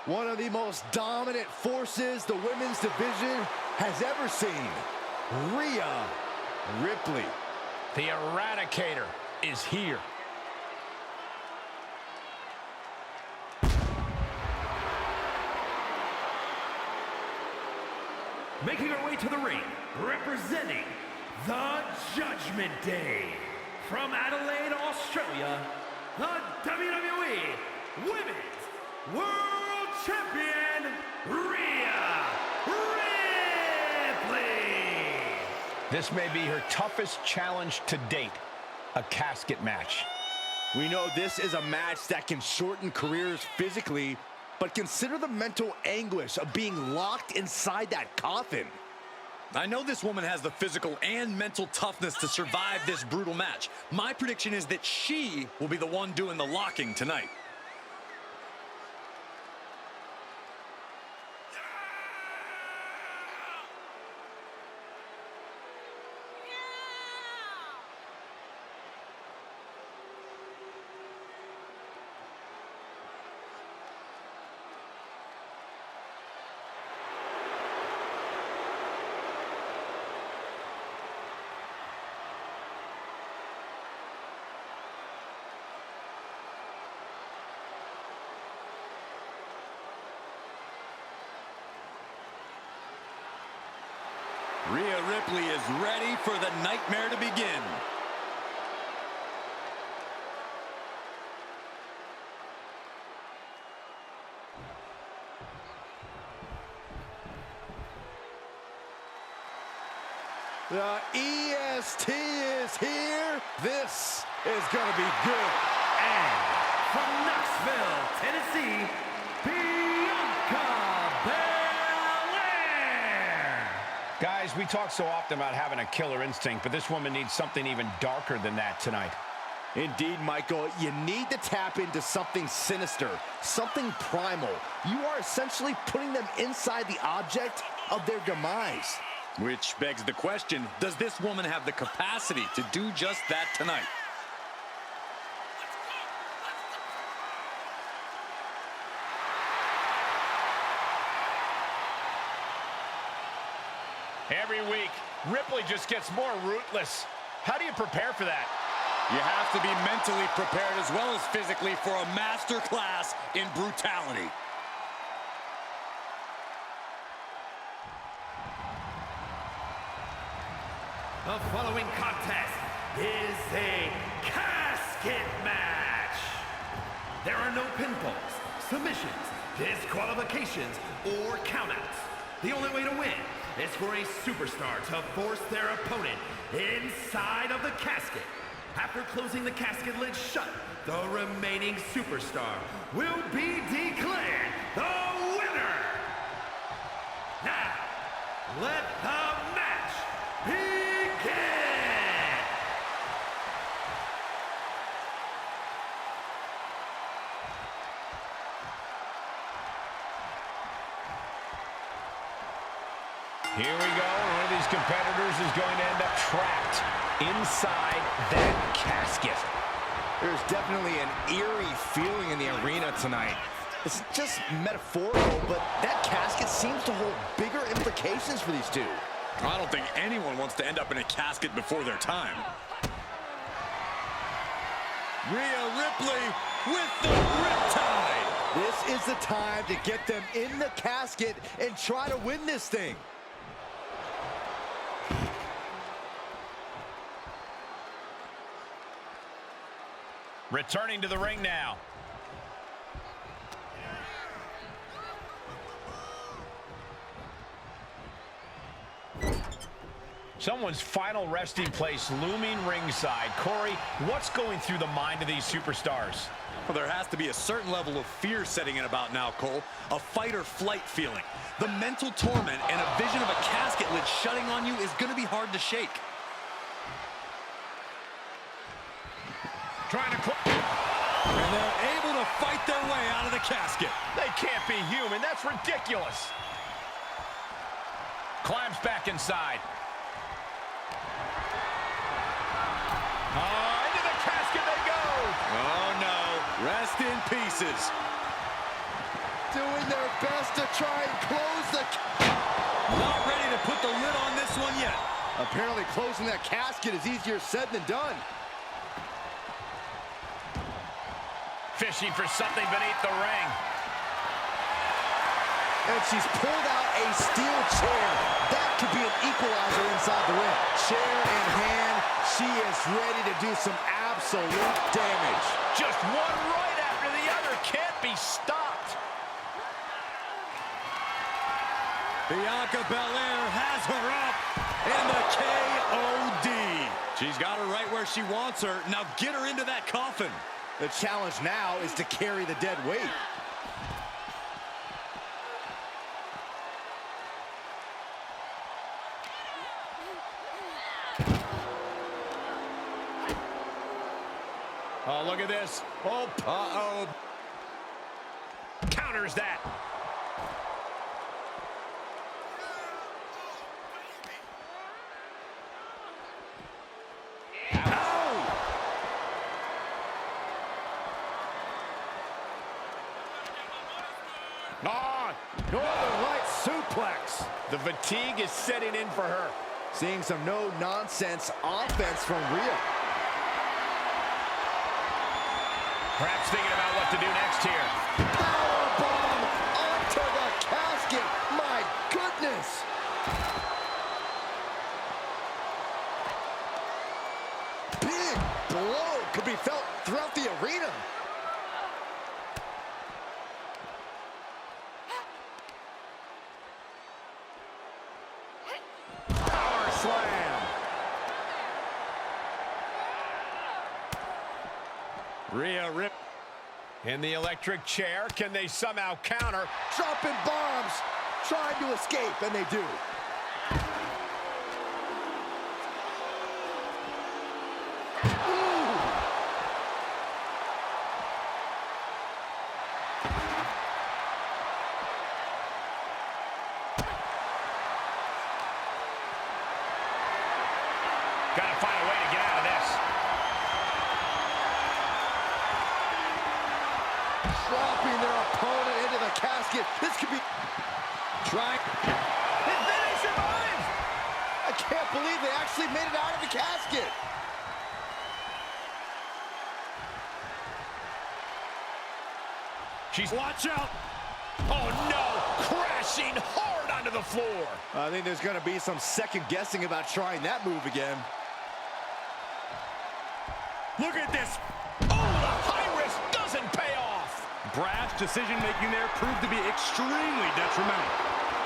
One of the most dominant forces the women's division has ever seen. Rhea Ripley. The Eradicator is here. Making our way to the ring, representing the Judgment Day. From Adelaide, Australia, the WWE Women's World Champion, Rhea Ripley. This may be her toughest challenge to date, a casket match. We know this is a match that can shorten careers physically, but consider the mental anguish of being locked inside that coffin. I know this woman has the physical and mental toughness to survive this brutal match. My prediction is that she will be the one doing the locking tonight. Rhea Ripley is ready for the nightmare to begin. The EST is here. This is going to be good. And from Knoxville, Tennessee, Bianca Belair. Guys, we talk so often about having a killer instinct, but this woman needs something even darker than that tonight. Indeed, Michael, you need to tap into something sinister, something primal. You are essentially putting them inside the object of their demise. Which begs the question, does this woman have the capacity to do just that tonight? Every week, Ripley just gets more ruthless. How do you prepare for that? You have to be mentally prepared as well as physically for a master class in brutality. The following contest is a casket match. There are no pinfalls, submissions, disqualifications, or countouts. The only way to win is for a superstar to force their opponent inside of the casket. After closing the casket lid shut, the remaining superstar will be declared the winner. Now, let the match begin. Here we go. One of these competitors is going to end up trapped inside that casket. There's definitely an eerie feeling in the arena tonight. It's just metaphorical, but that casket seems to hold bigger implications for these two. I don't think anyone wants to end up in a casket before their time. Rhea Ripley with the riptide. This is the time to get them in the casket and try to win this thing. Returning to the ring now. Someone's final resting place looming ringside. Corey, what's going through the mind of these superstars? Well, there has to be a certain level of fear setting in about now, Cole. A fight or flight feeling. The mental torment and a vision of a casket lid shutting on you is going to be hard to shake. Trying to... And they're able to fight their way out of the casket. They can't be human. That's ridiculous. Climbs back inside. Into the casket they go. Oh, no. Rest in pieces. doing their best to try and close the... Not ready to put the lid on this one yet. Apparently closing that casket is easier said than done. Fishing for something beneath the ring. And she's pulled out a steel chair. That could be an equalizer inside the ring. Chair in hand, she is ready to do some absolute damage. Just one right after the other. Can't be stopped. Bianca Belair has her up. And the K.O.D. She's got her right where she wants her. Now get her into that coffin. The challenge now is to carry the dead weight. Oh, look at this. Oh, uh-oh. Counters that. Ah, Northern Lights suplex. The fatigue is setting in for her. Seeing some no-nonsense offense from Rhea. Perhaps thinking about what to do next here. Powerbomb onto the casket. My goodness. Big blow could be felt throughout the arena. Power slam. Rhea Ripley in the electric chair. Can they somehow counter? Dropping bombs, trying to escape, and they do. Ooh. Gotta find a way to get out of this. Dropping their opponent into the casket. This could be... Trying... And then they survived! I can't believe they actually made it out of the casket. She's... Watch out! Oh, no! Crashing hard onto the floor. I think there's going to be some second guessing about trying that move again. Look at this. Oh, the high risk doesn't pay off. Brash decision-making there proved to be extremely detrimental.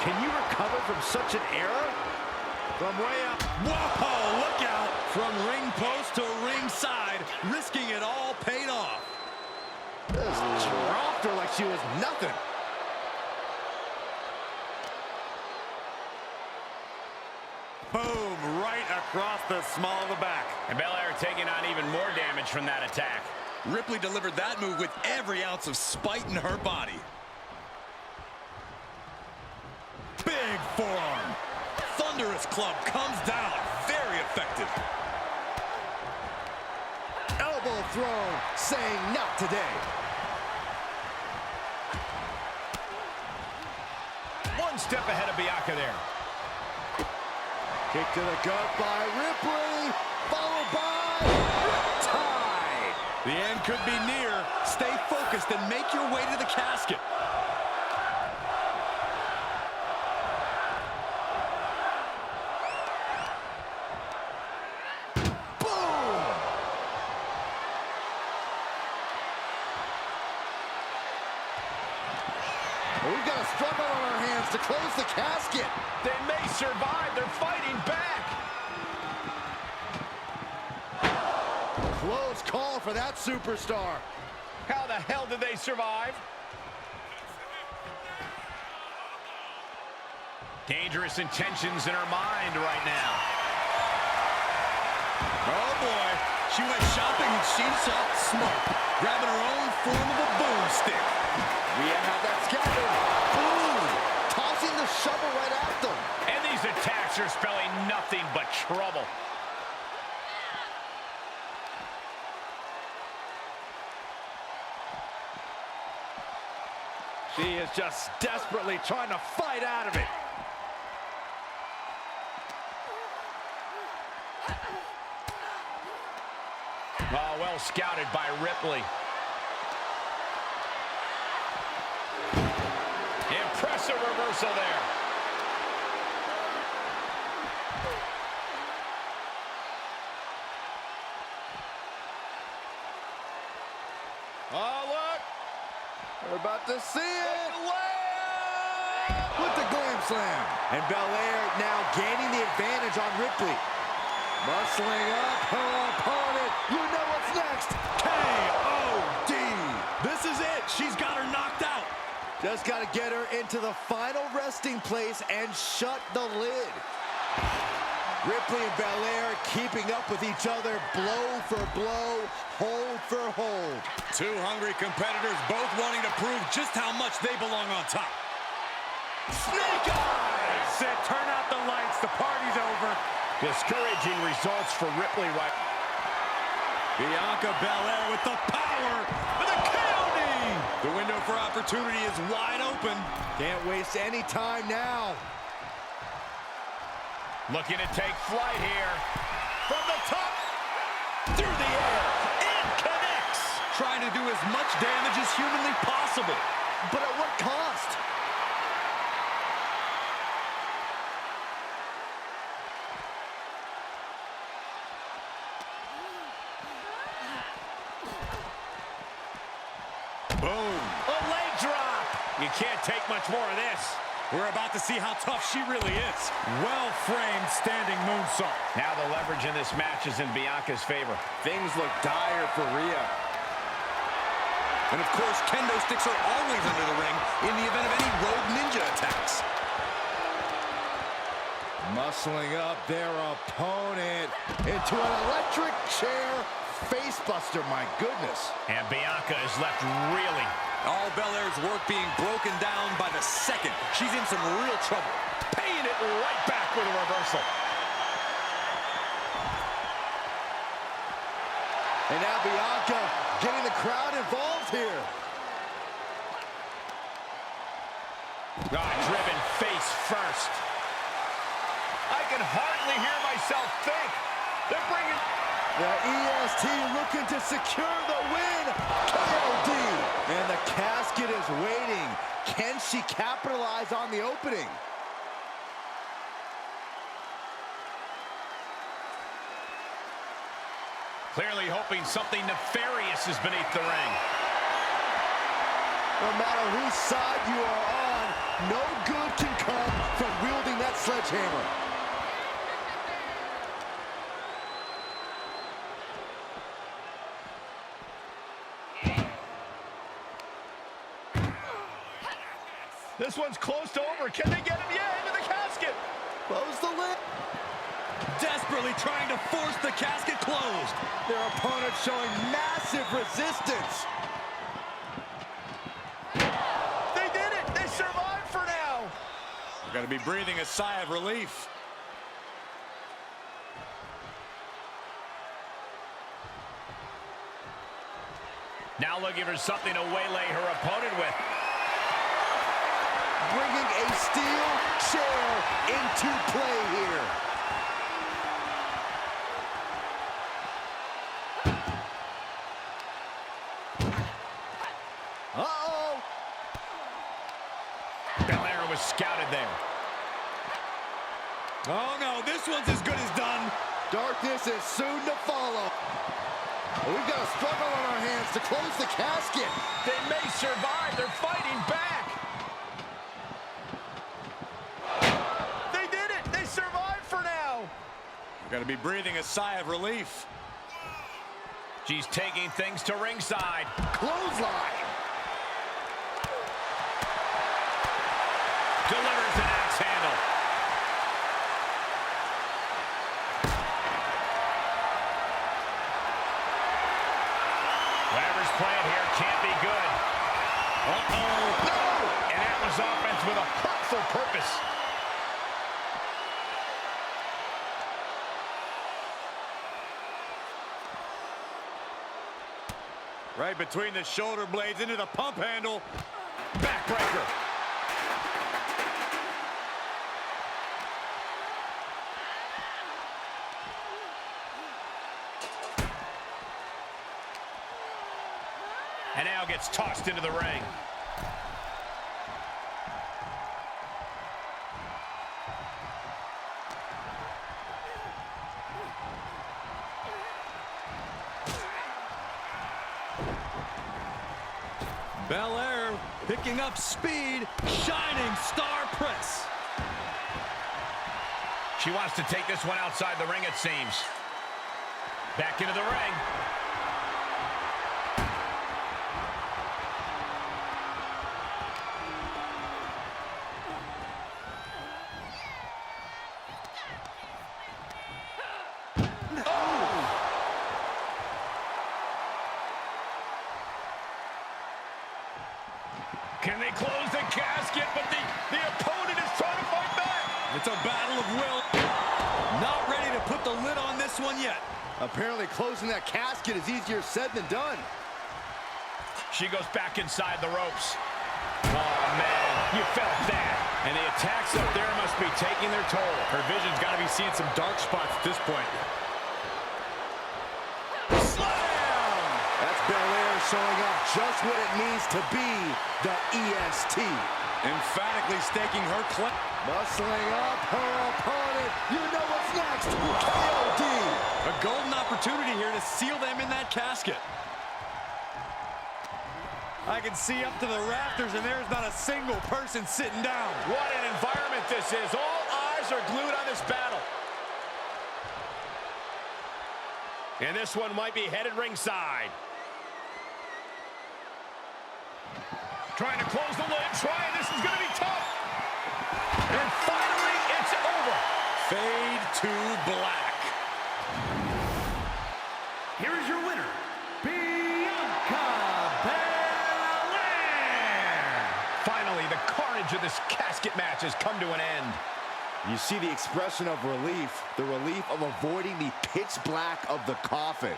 Can you recover from such an error? From way up. Whoa, look out! From ring post to ringside, risking it all paid off. Just dropped her like she was nothing. Boom, right across the small of the back. And Belair taking on even more damage from that attack. Ripley delivered that move with every ounce of spite in her body. Big forearm. Thunderous club comes down. Very effective. Elbow thrown, saying not today. One step ahead of Bianca there. Kick to the gut by Ripley, followed by Riptide. The end could be near. Stay focused and make your way to the casket. Boom! We've got a struggle on our hands to close the casket. They may survive. They're fighting back. Close call for that superstar. How the hell did they survive? Dangerous intentions in her mind right now. Oh, boy. She went shopping and she shot smart, grabbing her own form of a boomstick. Rhea had that scattered. Boom! Tossing the shovel right at them. And these attacks are spelling nothing but trouble. She is just desperately trying to fight out of it. Oh, well scouted by Ripley. Impressive reversal there. Oh, look! We're about to see it! With the glam slam. And Belair now gaining the advantage on Ripley. Muscling up her opponent. You know what's next. K.O.D. This is it. She's got her knocked out. Just got to get her into the final resting place and shut the lid. Ripley and Belair keeping up with each other, blow for blow, hold for hold. Two hungry competitors, both wanting to prove just how much they belong on top. Snake eyes! Said, turn out the lights, the party's over. Discouraging results for Ripley right. Bianca Belair with the power of the KOD. The window for opportunity is wide open. Can't waste any time now. Looking to take flight here. From the top. Through the air. It connects. Trying to do as much damage as humanly possible. But at what cost? Boom. A leg drop. You can't take much more of this. We're about to see how tough she really is. Well-framed standing moonsault. Now the leverage in this match is in Bianca's favor. Things look dire for Rhea. And of course, kendo sticks are always under the ring in the event of any rogue ninja attacks. Muscling up their opponent into an electric chair facebuster, my goodness. And Bianca is left reeling. All Belair's work being broken down by the second. She's in some real trouble. Paying it right back with a reversal. And now Bianca getting the crowd involved here. Driven face first. I can hardly hear myself think. They're bringing... The EST looking to secure the win. KOD. And the casket is waiting. Can she capitalize on the opening? Clearly hoping something nefarious is beneath the ring. No matter whose side you are on, no good can come from wielding that sledgehammer. This one's close to over. Can they get him? Yeah, into the casket. Close the lid. Desperately trying to force the casket closed. Their opponent showing massive resistance. They did it. They survived for now. We're going to be breathing a sigh of relief. Now looking for something to waylay her opponent with. Bringing a steel chair into play here. Uh-oh. Belair was scouted there. Oh no, this one's as good as done. Darkness is soon to follow. We've got a struggle on our hands to close the casket. They may survive. They're fighting back. They did it. They survived for now. We're going to be breathing a sigh of relief. She's taking things to ringside. Clothesline. Delivers an axe handle. Whatever's playing here can't be good. Uh-oh. No! And that was offense with a hurtful purpose. Right between the shoulder blades into the pump handle. Backbreaker. And now gets tossed into the ring. Belair picking up speed, shining star press. She wants to take this one outside the ring, it seems. Back into the ring. Can they close the casket? But the opponent is trying to fight back. It's a battle of will. Not ready to put the lid on this one yet. Apparently closing that casket is easier said than done. She goes back inside the ropes. Oh, man, you felt that. And the attacks up there must be taking their toll. Her vision's got to be seeing some dark spots at this point. Slam! That's Belair showing off just what it means to be the EST. Emphatically staking her claim. Bustling up her opponent. You know what's next. KOD. A golden opportunity here to seal them in that casket. I can see up to the rafters, and there's not a single person sitting down. What an environment this is. All eyes are glued on this battle. And this one might be headed ringside. Trying to close the lid. This is going to be tough. And finally, it's over. Fade to black. Here is your winner, Bianca Belair. Finally, the carnage of this casket match has come to an end. You see the expression of relief, the relief of avoiding the pitch black of the coffin.